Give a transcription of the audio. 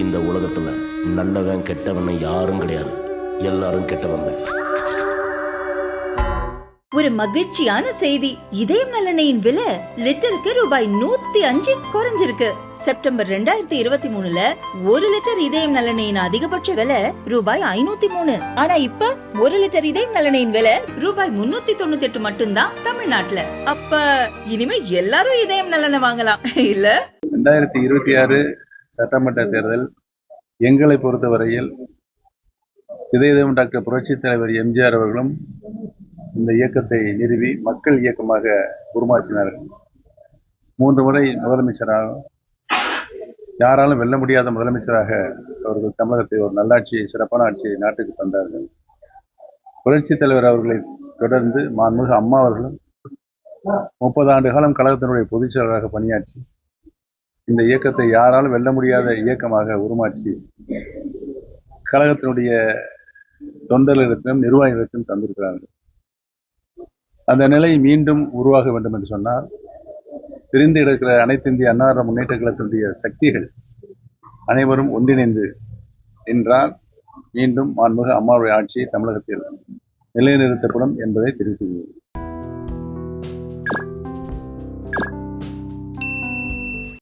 இந்த உலகத்துல நல்லவன் கெட்டவன் யாரும் கிடையாது, எல்லாரும் கெட்டவன். ஒரு மகிழ்ச்சியான செய்தி. இதயம் நலனையின் விலை லிட்டருக்கு ரூபாய் 105 குறைஞ்சிருக்கு. செப்டம்பர் 2023ல 1 லிட்டர் இதயம் நலனையின் அதிகபட்ச விலை ரூபாய் 503. ஆனா இப்ப 1 லிட்டர் இதயம் நலனையின் விலை ரூபாய் 398 மட்டும்தான் தமிழ்நாட்டுல. அப்ப இனிமே எல்லாரும் இதயம் நலனை வாங்கலாம் இல்ல? 2026 சட்டமன்ற தேர்தல் எங்களை பொறுத்தவரையில் இதயம் டாக்டர் புரட்சித் தலைவர் எம்ஜிஆர் அவர்களும் இந்த இயக்கத்தை நிறுவி மக்கள் இயக்கமாக உருமாற்றினார்கள். 3 முறை முதலமைச்சராக, யாராலும் வெல்ல முடியாத முதலமைச்சராக அவர்கள் தமிழகத்தை ஒரு நல்லாட்சியை, சிறப்பான ஆட்சியை நாட்டுக்கு தந்தார்கள். புரட்சித் தலைவர் அவர்களை தொடர்ந்து மாண்புமிகு அம்மா அவர்களும் 30 ஆண்டு காலம் கழகத்தினுடைய பொதுச் செயலராக பணியாற்றி இந்த இயக்கத்தை யாராலும் வெல்ல முடியாத இயக்கமாக உருமாற்றி கழகத்தினுடைய தொண்டர்களிடத்திலும் நிர்வாகிகளிடத்திலும் தந்திருக்கிறார்கள். அந்த நிலை மீண்டும் உருவாக வேண்டும் என்று சொன்னால், பிரிந்து கிடக்கிற அனைத்து இந்திய அண்ணா முன்னேற்ற கழகத்தினுடைய சக்திகள் அனைவரும் ஒன்றிணைந்து நின்றால் மீண்டும் மாண்புமிகு அம்மாவுடைய ஆட்சி தமிழகத்தில் நிலைநிறுத்தப்படும் என்பதை தெரிவித்துள்ளது.